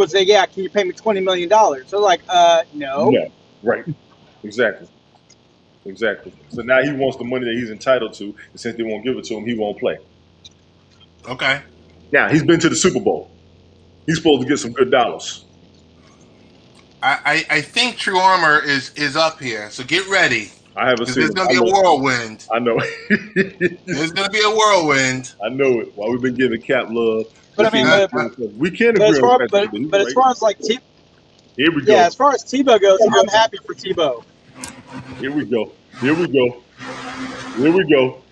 would say, yeah, can you pay me $20 million? So like, no. No, right, exactly, exactly. So now he wants the money that he's entitled to, and since they won't give it to him, he won't play. Okay. Now he's been to the Super Bowl. He's supposed to get some good dollars. I think True Armor is up here, so get ready. I haven't Because seen there's it. gonna be a whirlwind. I know. There's gonna be a whirlwind. I know it. While we've been giving Cap love, But I mean, we can't but agree as far, on but as far as like here we go. yeah, as far as Tebow goes, I'm happy for Tebow. Here we go. Here we go. Here we go.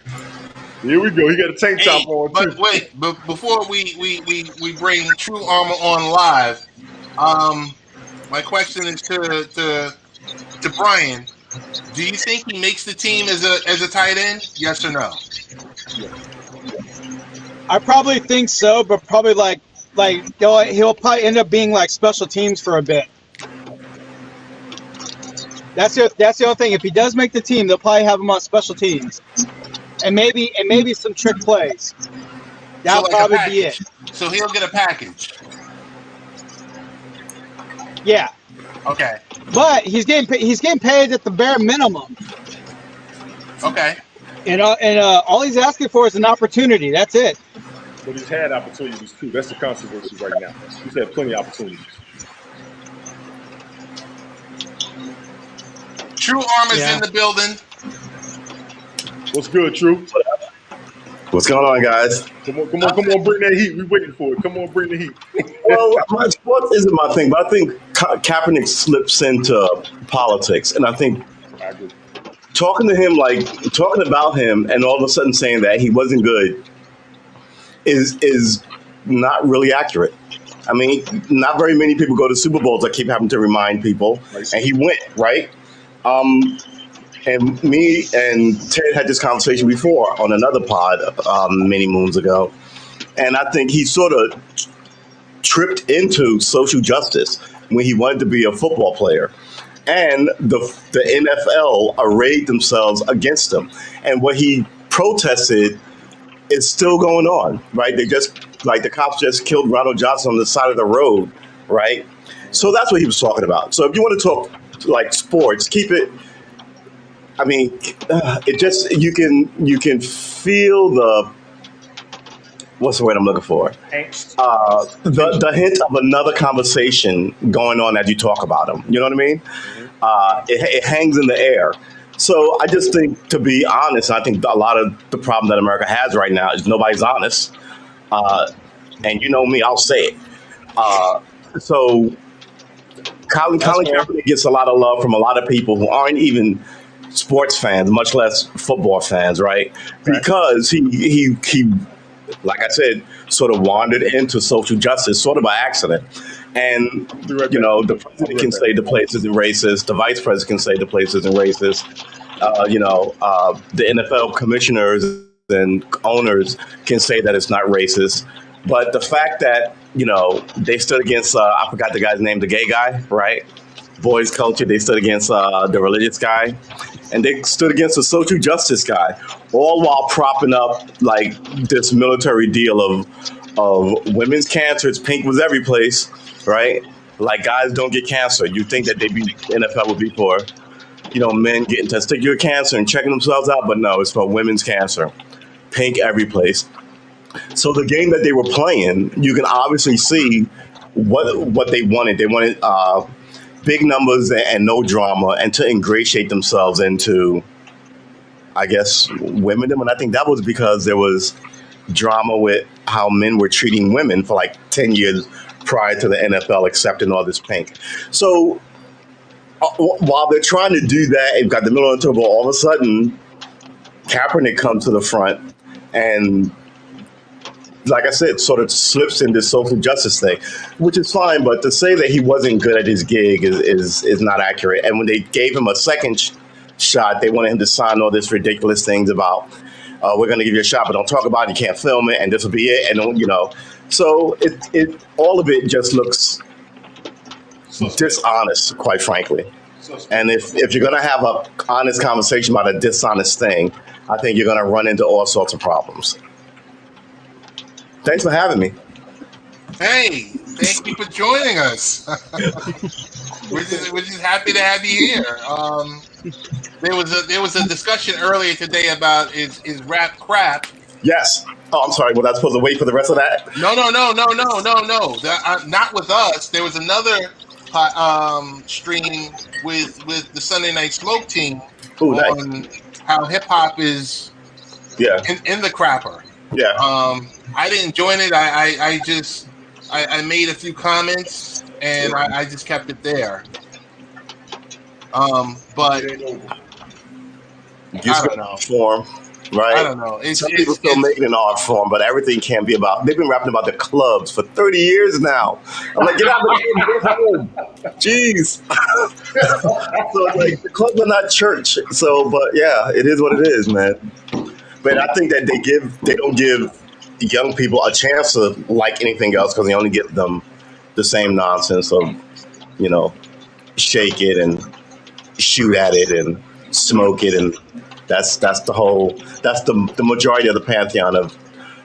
Here we go. He got a tank top on But too. wait, but before we bring True Armor on live, my question is to Brian. Do you think he makes the team as a tight end? Yes or no? I probably think so, but probably like he'll probably end up being like special teams for a bit. That's the only thing. If he does make the team, they'll probably have him on special teams, and maybe some trick plays. That'll So like a probably be it. package. So he'll get a package. Yeah, Okay. but he's getting paid at the bare minimum, Okay. and all he's asking for is an opportunity. That's it. But he's had opportunities too. That's the controversy right now. He's had plenty of opportunities. True Armor's in the building. What's good, True? What's going on, guys? Come on, bring that heat. We waiting for it. Come on, bring the heat. Well, my sports isn't my thing, but I think Kaepernick slips into politics, and I think I agree. talking about him, and all of a sudden saying that he wasn't good is not really accurate. I mean, not very many people go to Super Bowls. I keep having to remind people, and he went right. And me and Ted had this conversation before on another pod many moons ago, and I think he sort of tripped into social justice when he wanted to be a football player, and the NFL arrayed themselves against him, and what he protested is still going on. Right? They just like the cops just killed Ronald Johnson on the side of the road. Right? So that's what he was talking about. So if you want to talk like sports, keep it. I mean, it just you can feel the what's the word I'm looking for? Angst. The hint of another conversation going on as you talk about him. You know what I mean? It hangs in the air. So I just think, to be honest, I think a lot of the problem that America has right now is nobody's honest. And you know me, I'll say it. So Colin Kaepernick gets a lot of love from a lot of people who aren't even sports fans, much less football fans, right? Because he like I said, sort of wandered into social justice sort of by accident. And, you know, the president can say the place isn't racist. The vice president can say the place isn't racist. The NFL commissioners and owners can say that it's not racist. But the fact that, you know, they stood against, I forgot the guy's name, the gay guy, right? Boys culture, they stood against the religious guy. And they stood against the social justice guy, all while propping up like this military deal of women's cancer. It's pink was every place, right? Like guys don't get cancer. You think that NFL would be for, you know, men getting testicular cancer and checking themselves out, but no, it's for women's cancer. Pink every place. So the game that they were playing, you can obviously see what they wanted. They wanted big numbers and no drama, and to ingratiate themselves into, I guess, women. And I think that was because there was drama with how men were treating women for like 10 years prior to the NFL accepting all this pink. So while they're trying to do that, they've got the middle of the table, all of a sudden, Kaepernick comes to the front and, like I said, sort of slips in this social justice thing, which is fine. But to say that he wasn't good at his gig is not accurate. And when they gave him a second shot, they wanted him to sign all this ridiculous things about, we're going to give you a shot, but don't talk about it. You can't film it, and this will be it. And, you know, so it all of it just looks dishonest, quite frankly. And if you're going to have an honest conversation about a dishonest thing, I think you're going to run into all sorts of problems. Thanks for having me. Hey, Thank you for joining us. we're just happy to have you here. There was a discussion earlier today about is rap crap. Yes. Oh, I'm sorry. Was I supposed to wait for the rest of that? No. Not with us. There was another stream with the Sunday Night Smoke team Ooh, nice. on how hip hop is Yeah. in the crapper. Yeah. I didn't join it. I made a few comments and I just kept it there. But Just I don't know. form, right? I don't know. Some people still make it an art form, but everything can't be about. They've been rapping about the clubs for 30 years now. I'm like, get out of the club, go home. Jeez. So like, the clubs are not church. So, but yeah, it is what it is, man. But I think that they don't give young people a chance to like anything else because they only give them the same nonsense of, shake it and shoot at it and smoke it, and that's the majority of the pantheon of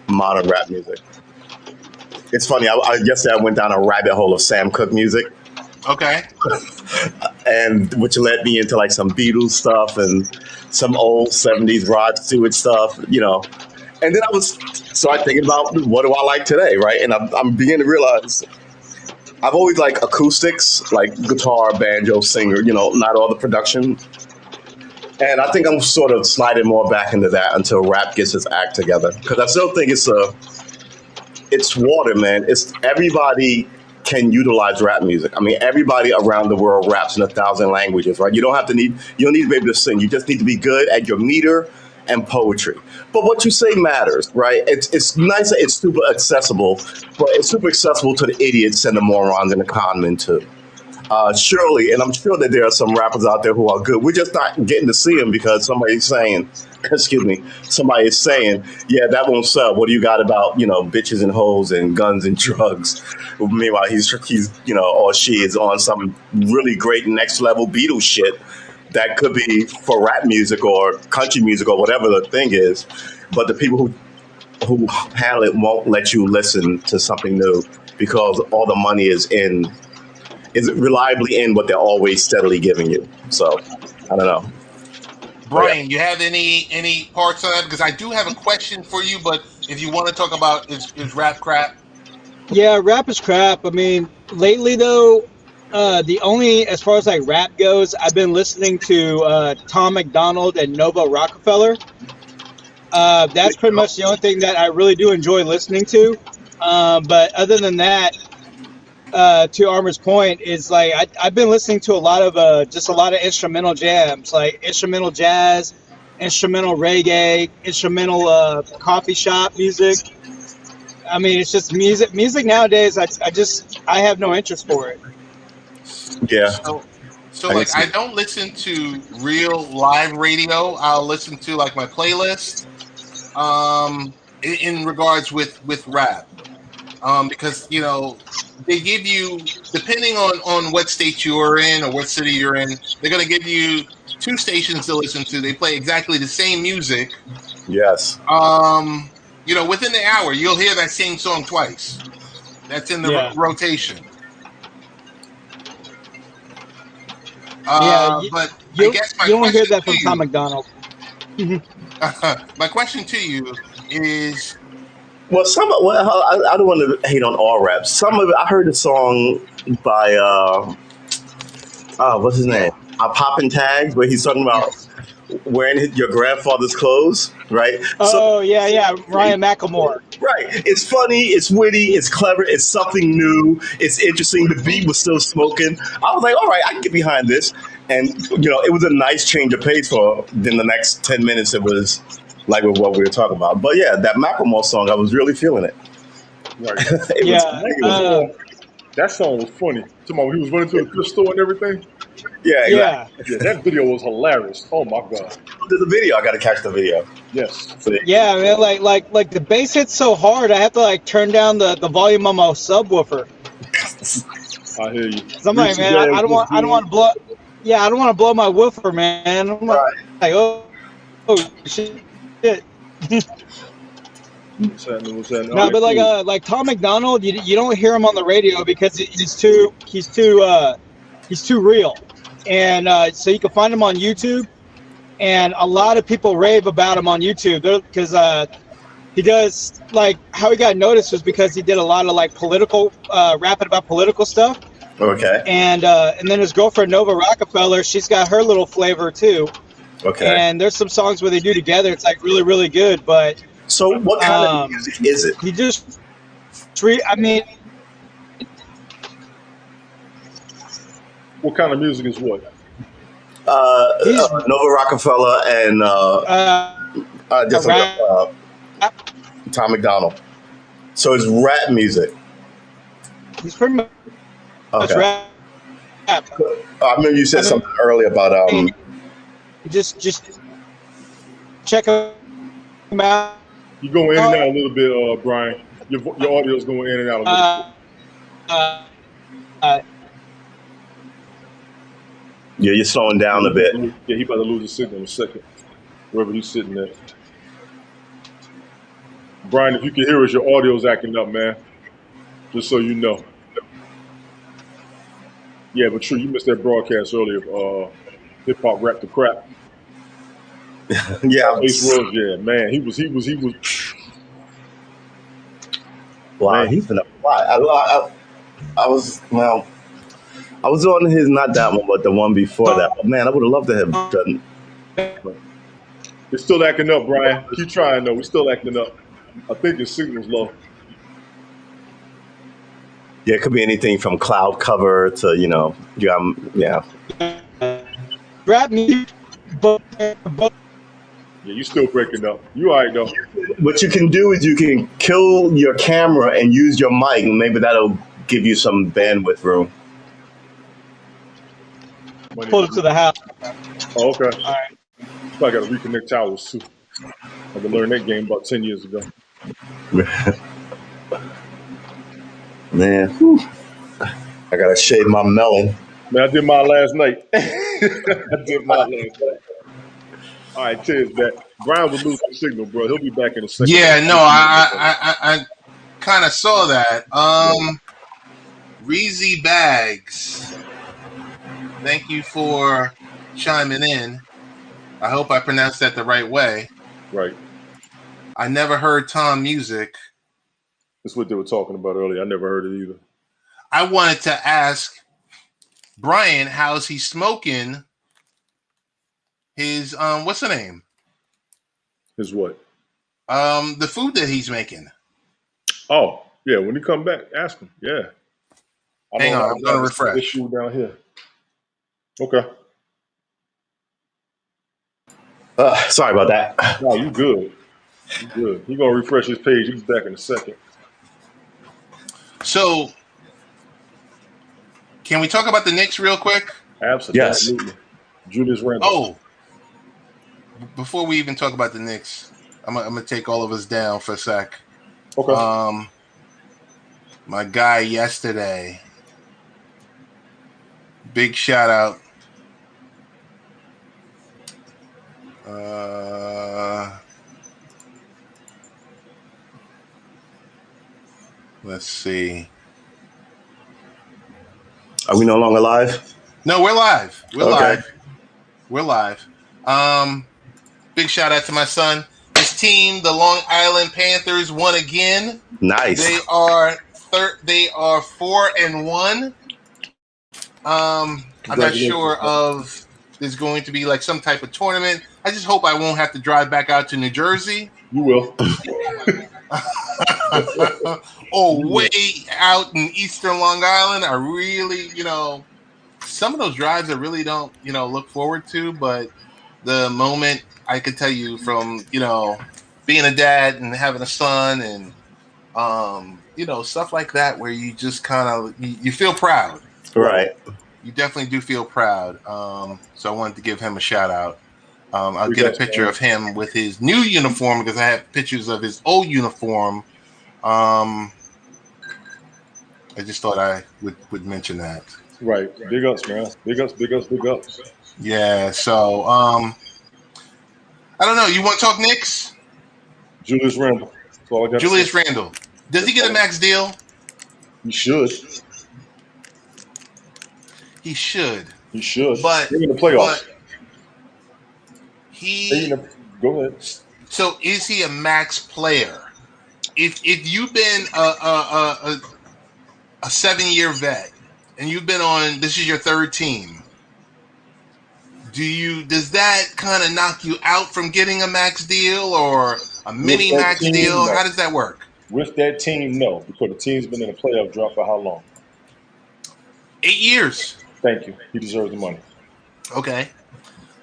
modern rap music. It's funny. Yesterday I went down a rabbit hole of Sam Cooke music, Okay. and which led me into like some Beatles stuff and some old '70s Rod Stewart stuff, And then I started thinking about what do I like today, right? And I'm beginning to realize I've always liked acoustics, like guitar, banjo, singer, not all the production. And I think I'm sort of sliding more back into that until rap gets its act together. Because I still think it's water, man. It's everybody can utilize rap music. I mean, everybody around the world raps in 1,000 languages, right? You don't need to be able to sing. You just need to be good at your meter and poetry. But what you say matters, right? It's nice that it's super accessible, but it's super accessible to the idiots and the morons and the con men too. Surely, and I'm sure that there are some rappers out there who are good. We're just not getting to see them because somebody's saying, yeah, that won't sell. What do you got about, bitches and hoes and guns and drugs? Meanwhile, he's or she is on some really great next level Beatles shit that could be for rap music or country music or whatever the thing is. But the people who handle it won't let you listen to something new because all the money is reliably in what they're always steadily giving you. So I don't know. Brian, you have any parts on that? Because I do have a question for you, but if you want to talk about is rap crap? Yeah, rap is crap. I mean, lately though, the only, as far as like rap goes, I've been listening to Tom McDonald and Nova Rockefeller. That's pretty much the only thing that I really do enjoy listening to. But other than that, to Armor's point, is like I've been listening to a lot of instrumental jams, like instrumental jazz, instrumental reggae, instrumental coffee shop music. I mean, it's just music. Music nowadays, I have no interest for it. Yeah. So like I don't listen to real live radio. I'll listen to like my playlist. In regards with rap, because they give you, depending on what state you are in or what city you're in, they're going to give you 2 stations to listen to. They play exactly the same music. Yes. Within the hour, you'll hear that same song twice. That's in the rotation. But I guess you won't hear that from Tom McDonald. My question to you is, well, I don't want to hate on all raps. Some of it, I heard a song by what's his name? Poppin' Tags, where he's talking about wearing your grandfather's clothes, right? Ryan McElmore. Right. It's funny, it's witty, it's clever, it's something new, it's interesting. The beat was still smoking. I was like, all right, I can get behind this. And, it was a nice change of pace for then the next 10 minutes. It was like with what we were talking about. But yeah, that Macklemore song, I was really feeling it. Right. That song was funny. Tomorrow he was running to the thrift store and everything. Yeah, exactly. Yeah, that video was hilarious. Oh my god. There's a video. I got to catch the video. Yes. Yeah, man. Like the bass hits so hard, I have to like turn down the volume on my subwoofer. I hear you. So I'm like, man, I don't want to blow. Yeah, I don't want to blow my woofer, man. I'm like, oh shit. What's happening? What's happening? All No, right, but cool. like Tom McDonald, you don't hear him on the radio because he's too real, and so you can find him on YouTube, and a lot of people rave about him on YouTube because he does like how he got noticed was because he did a lot of like political rapping about political stuff, Okay. and then his girlfriend Nova Rockefeller, she's got her little flavor too, Okay. and there's some songs where they do together. It's like really really good, but So what kind of music is it? he just I mean. What kind of music is what? He's Nova Rockefeller and just rap. Tom McDonald. So it's rap music. He's pretty much Okay. rap. I remember you said something earlier about Just check him out. You going in and out a little bit, Brian. Your audio's going in and out a little bit. yeah, you're slowing down a bit. Yeah, he about to lose his signal in a second. Wherever he's sitting at. Brian, if you can hear us, your audio's acting up, man. Just so you know. Yeah, but true, you missed that broadcast earlier. Hip hop rap the crap. Yeah. Ace Rose, yeah, man, he was. Wow, Man. he's been up a lot. I was on his, not that one, but the one before that. But man, I would have loved to have done. It's still acting up, Brian. Keep trying though. We're still acting up. I think your signal's low. Yeah, it could be anything from cloud cover to yeah. Rap music, but Yeah, you still breaking up. You all right though? What you can do is you can kill your camera and use your mic, and maybe that'll give you some bandwidth room. pull it to the house. Oh, okay. All right. Probably got to reconnect towers too. I had to learn that game about 10 years ago. Man, whew. I gotta shave my melon. Man, I did mine last night. All right, cheers, back. Brian was losing the signal, bro. He'll be back in a second. Yeah, no, I kind of saw that. Reezy Bags, thank you for chiming in. I hope I pronounced that the right way. Right. I never heard Tom music. That's what they were talking about earlier. I never heard it either. I wanted to ask Brian, how's he smoking his what's the name? His what? The food that he's making. Oh, yeah. When he come back, ask him. Yeah. Hang on, I'm gonna refresh. Issue down here. Okay. Sorry about that. No, you good. You good. He gonna refresh his page. He's back in a second. So, can we talk about the Knicks real quick? Absolutely. Yes. Julius Randle. Oh, before we even talk about the Knicks, I'm gonna take all of us down for a sec. Okay. My guy yesterday, big shout out. Let's see. Are we no longer live? No, we're live. We're Okay. live. We're live. Big shout out to my son. His team, the Long Island Panthers, won again. Nice. They are 4-1. I'm not sure of there's going to be like some type of tournament. I just hope I won't have to drive back out to New Jersey. You will. Or way out in Eastern Long Island. I really, some of those drives I really don't, look forward to. But the moment I could tell you from, being a dad and having a son and, stuff like that where you just kind of, you feel proud. Right. You definitely do feel proud. So I wanted to give him a shout out. I'll get a picture of him with his new uniform because I have pictures of his old uniform. I just thought I would mention that. Right. Big ups, man. Big ups. Yeah. So I don't know. You want to talk Knicks? Julius Randle. Talk all I got to Julius say. Randle. Does he get a max deal? He should. He should. He should. But They're in the playoffs. but They're in he. the, go ahead. So is he a max player? If you've been a 7-year vet and you've been on, this is your third team, does that kind of knock you out from getting a max deal or a mini that max team, deal? no. How does that work? With that team, no, because the team's been in a playoff drought for how long? 8 years. Thank you. He deserves the money. Okay.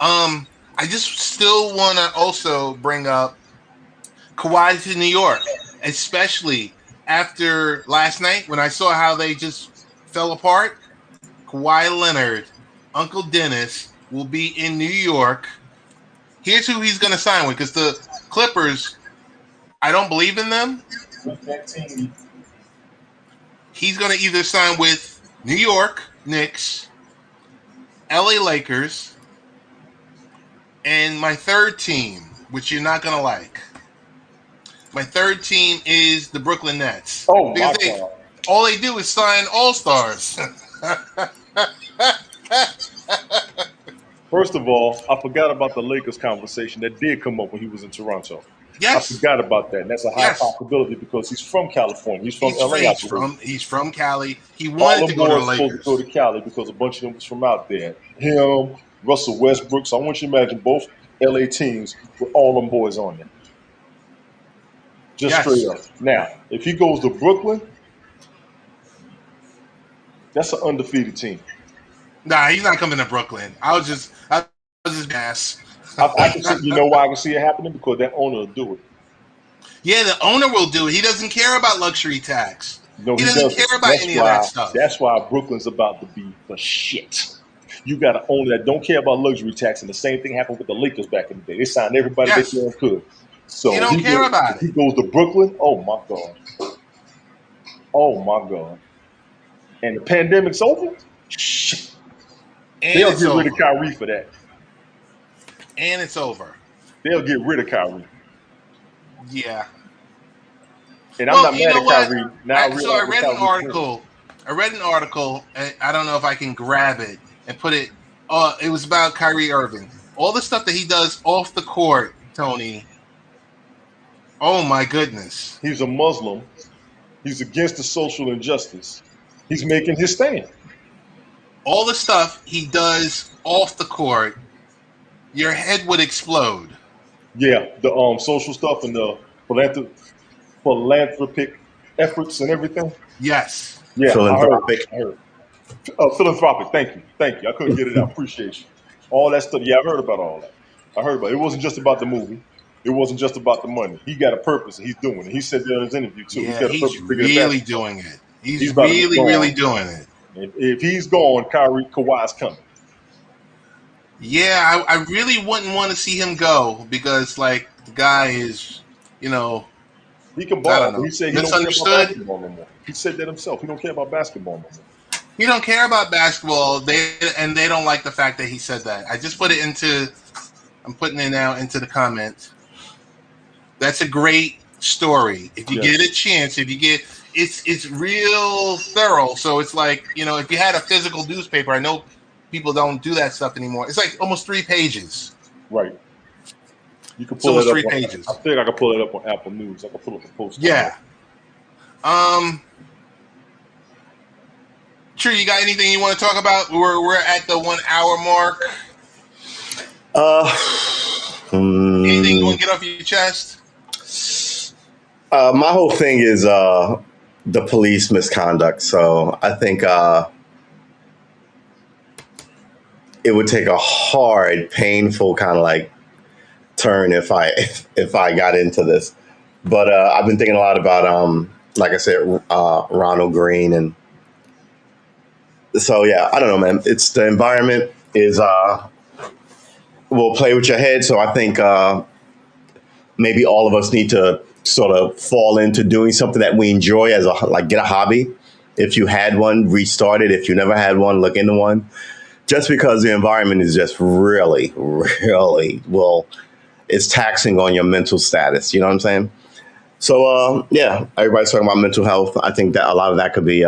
I just still want to also bring up Kawhi to New York, especially after last night when I saw how they just fell apart. Kawhi Leonard, Uncle Dennis will be in New York. Here's who he's going to sign with, because the Clippers, I don't believe in them. With that team, He's going to either sign with New York Knicks, LA Lakers, and my third team, which you're not going to like. My third team is the Brooklyn Nets. oh my Because God. all they do is sign all-stars. First of all, I forgot about the Lakers conversation that did come up when he was in Toronto. Yes. I forgot about that. And that's a high Yes. possibility because he's from California. He's from LA. He's from Cali. He All wanted to them go to the boys supposed Lakers. to go to Cali because a bunch of them was from out there. Him, Russell Westbrook. So I want you to imagine both LA teams with all them boys on there. Just Yes. straight up. Now, if he goes to Brooklyn, that's an undefeated team. Nah, he's not coming to Brooklyn. I was just gas. I can see, you know why I can see it happening? Because that owner will do it. Yeah, the owner will do it. He doesn't care about luxury tax. No, He doesn't care about any of that stuff. That's why Brooklyn's about to be the shit. You got an owner that don't care about luxury tax, and the same thing happened with the Lakers back in the day. They signed everybody Yes. they could. So He don't if care about if he goes to Brooklyn, oh my God. Oh my God. And the pandemic's over? Shit. And They'll it's get rid over. of Kyrie for that. And it's over. They'll get rid of Kyrie. Yeah. And I'm Well, not you mad know at what? Kyrie. Now I I realize read what an Kyrie's article. I read an article, and I don't know if I can grab it and put it. It was about Kyrie Irving. All the stuff that he does off the court, Tony. Oh my goodness. doing. He's a Muslim. He's against the social injustice. He's making his stand. All the stuff he does off the court, your head would explode. Yeah, the social stuff and the philanthropic efforts and everything. Yes. Yeah, Philanthropic. I heard. Philanthropic. Thank you. I couldn't get it out. Appreciate you. All that stuff. Yeah, I've heard about all that. I heard about it. It wasn't just about the movie. It wasn't just about the money. He got a purpose, and he's doing it. He said that in his interview too. Yeah, got a he's purpose bigger than really that. doing it. He's He's about to be really, gone. really doing it. If he's gone, Kawhi's coming. Yeah, I really wouldn't want to see him go because, like, the guy is, you know, He can I ball. don't know. But he said he don't care about Misunderstood? basketball no more. He said that himself. He don't care about basketball no more. he don't care about basketball. They don't like the fact that he said that. I just put it into. I'm putting it now into the comments. That's a great story. If you Yes. get a chance, it's real thorough. So it's like, you know, if you had a physical newspaper, I know people don't do that stuff anymore. It's like almost 3 pages. Right. You can It's pull it almost up. 3 on- pages. I think I can pull it up on Apple News. I can pull up the post. Yeah. Sure, you got anything you want to talk about? We're at the 1 hour mark. Anything you want to get off your chest? My whole thing is the police misconduct. So I think it would take a hard, painful kind of like turn if I got into this. But I've been thinking a lot about like I said, Ronald Green, and so yeah, I don't know, man. It's the environment is will play with your head. So I think maybe all of us need to sort of fall into doing something that we enjoy as get a hobby. If you had one, restart it. If you never had one, look into one. Just because the environment is just really, it's taxing on your mental status. You know what I'm saying? So yeah, everybody's talking about mental health. I think that a lot of that could be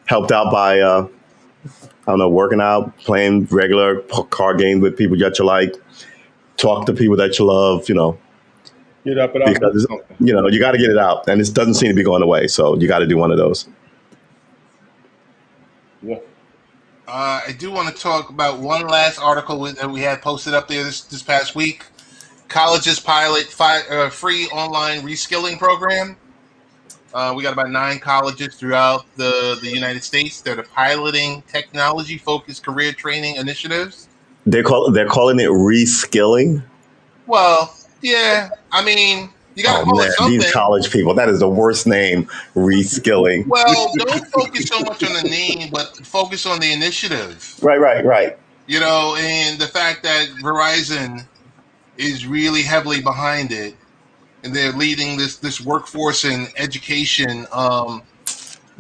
helped out by I don't know, working out, playing regular card games with people that you like, talk to people that you love. Get up and out and do Because something. you got to get it out, and it doesn't seem to be going away. So you got to do one of those. Yeah. I do want to talk about one last article that we had posted up there this past week. Colleges pilot free online reskilling program. We got about 9 colleges throughout the United States that are piloting technology-focused career training initiatives. They're calling it reskilling. Well, yeah, I mean, you got Oh to call man, it something. these college people, that is the worst name, reskilling. Well, don't focus so much on the name, but focus on the initiative. Right. And the fact that Verizon is really heavily behind it, and they're leading this workforce and education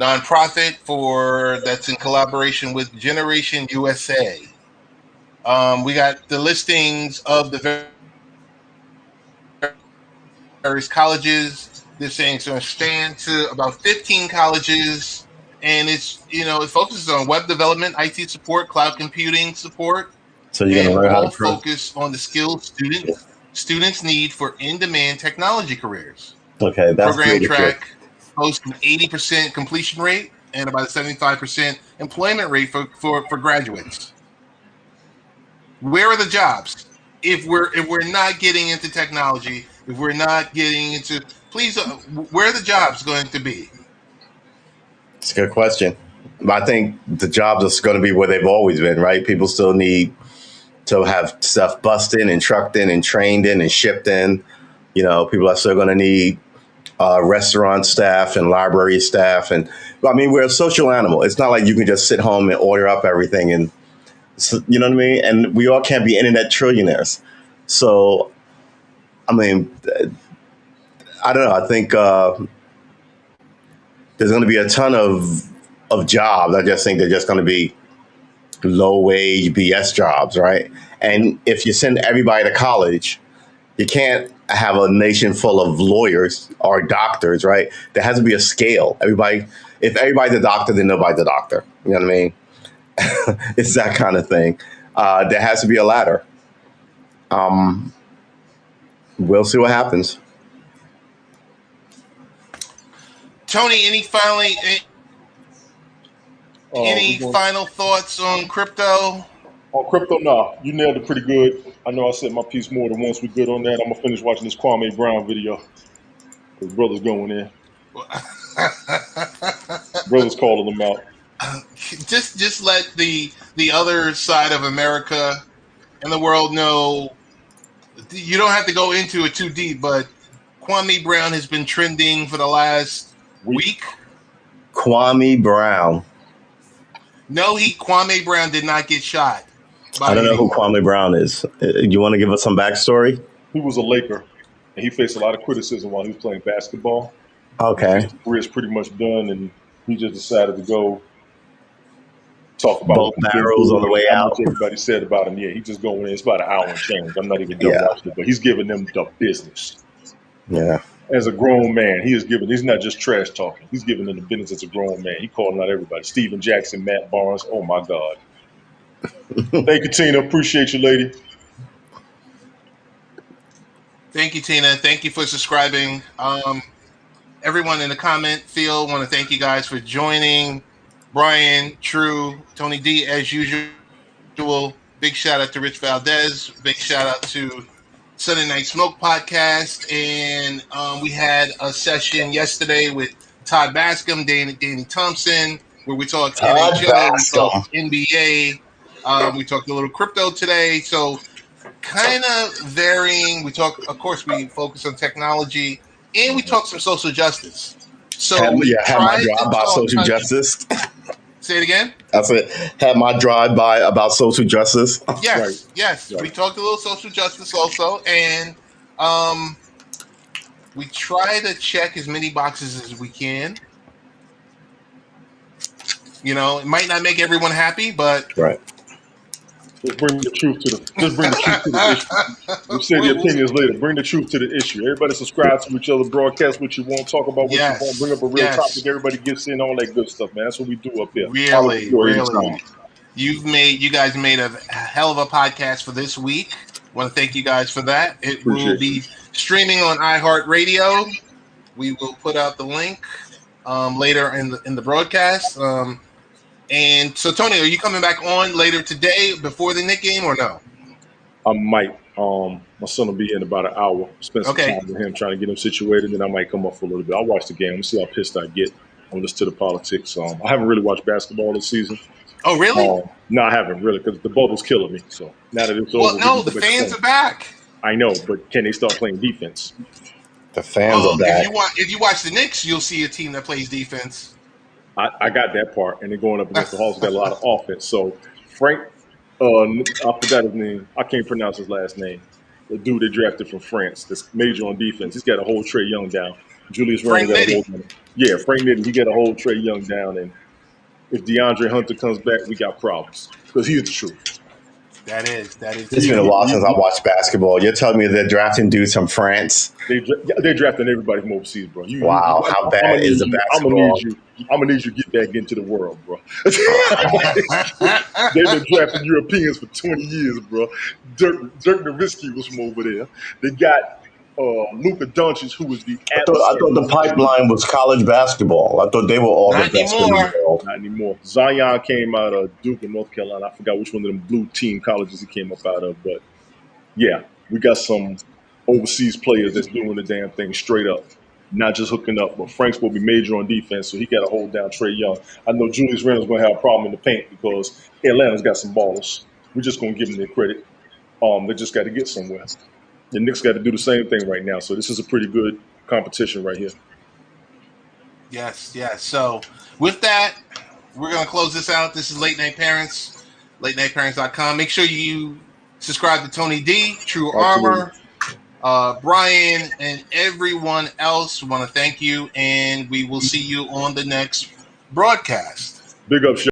nonprofit that's in collaboration with Generation USA. We got the listings of the various colleges. They're saying it's going to expand to about 15 colleges, and it focuses on web development, IT support, cloud computing support, So you're and gonna learn how all to focus on the skills students need for in-demand technology careers. Okay, that's Program really good. track boasts an 80% completion rate and about a 75% employment rate for graduates. Where are the jobs? If we're not getting into technology, if we're not getting into, please, where are the jobs going to be? It's a good question. I think the jobs are going to be where they've always been, right? People still need to have stuff bussed in and trucked in and trained in and shipped in. People are still going to need restaurant staff and library staff. And I mean, we're a social animal. It's not like you can just sit home and order up everything. And you know what I mean? And we all can't be internet trillionaires. So, I mean, I don't know. I think there's going to be a ton of jobs. I just think they're just going to be low wage BS jobs, right? And if you send everybody to college, you can't have a nation full of lawyers or doctors, right? There has to be a scale. If everybody's a doctor, then nobody's a doctor. You know what I mean? It's that kind of thing. There has to be a ladder. We'll see what happens. Tony, any final thoughts on crypto? On crypto, nah. You nailed it pretty good. I know I said my piece more than once. We good on that. I'm gonna finish watching this Kwame Brown video. His brother's going in. Brother's calling him out. Just let the other side of America and the world know. You don't have to go into it too deep, but Kwame Brown has been trending for the last week. Kwame Brown. No, Kwame Brown did not get shot. I don't know who Kwame Brown is. You want to give us some backstory? He was a Laker, and he faced a lot of criticism while he was playing basketball. Okay. His career is pretty much done, and he just decided to go talk about both barrels on the way out. Everybody said about him. Yeah, he just going in. It's about an hour and change. I'm not even done watching it, but he's giving them the business. Yeah. As a grown man, he's not just trash talking. He's giving them the business as a grown man. He calling out everybody. Steven Jackson, Matt Barnes. Oh my God. Thank you, Tina. Appreciate you, lady. Thank you, Tina. Thank you for subscribing. Everyone in the comment field, want to thank you guys for joining. Brian, True, Tony D, as usual. Big shout out to Rich Valdez. Big shout out to Sunday Night Smoke podcast. And we had a session yesterday with Todd Bascom, Danny Thompson, where we talked NHL, we talked NBA. We talked a little crypto today. So kind of varying. We focus on technology, and we talk some social justice. So had my drive by social justice. Say it again. That's it. Had my drive by about social justice. Yes, yes. Right. We talked a little social justice also, and we try to check as many boxes as we can. It might not make everyone happy, but Just bring the truth to the issue. You say the opinions later. Bring the truth to the issue. Everybody subscribe to each other, broadcast what you want, talk about what you want, bring up a real topic. Everybody gets in, all that good stuff, man. That's what we do up here. Really. You guys made a hell of a podcast for this week. Want to thank you guys for that. It will be streaming on iHeartRadio. We will put out the link later in the broadcast. And so, Tony, are you coming back on later today before the Knick game or no? I might. My son will be in about an hour. Spend some time with him, trying to get him situated. Then I might come up for a little bit. I'll watch the game. We'll see how pissed I get. I'll listen to the politics. I haven't really watched basketball this season. Oh, really? No, I haven't really, because the bubble's killing me. So now that it's over. Well, no, the fans are back. I know, but can they start playing defense? The fans are back. If you watch the Knicks, you'll see a team that plays defense. I got that part, and they're going up against the Hawks. Got a lot of offense. So Frank, I forgot his name. I can't pronounce his last name. The dude they drafted from France, that's major on defense. He's got a whole Trae Young down. Julius Randle got a whole. Yeah, Frank Nitty. He got a whole Trae Young down, and if DeAndre Hunter comes back, we got problems because he's the truth. That is. It's been a while since I watched basketball. You're telling me they're drafting dudes from France? They're drafting everybody from overseas, bro. Wow, how bad is the basketball? I'm gonna need you to get back into the world, bro. They've been drafting Europeans for 20 years, bro. Dirk Nowitzki was from over there. They got Luka Doncic, who was the. I thought the pipeline was college basketball. I thought they were all the best in the world. Not anymore. Zion came out of Duke and North Carolina. I forgot which one of them blue team colleges he came up out of, but yeah, we got some overseas players that's doing the damn thing straight up, not just hooking up. But Frank's will be major on defense, so he got to hold down Trae Young. I know Julius Randle's going to have a problem in the paint because Atlanta's got some ballers. We're just going to give them their credit. They just got to get somewhere. The Knicks got to do the same thing right now. So this is a pretty good competition right here. Yes. So with that, we're going to close this out. This is Late Night Parents, latenightparents.com. Make sure you subscribe to Tony D, True Armor, Brian, and everyone else. We want to thank you, and we will see you on the next broadcast. Big up,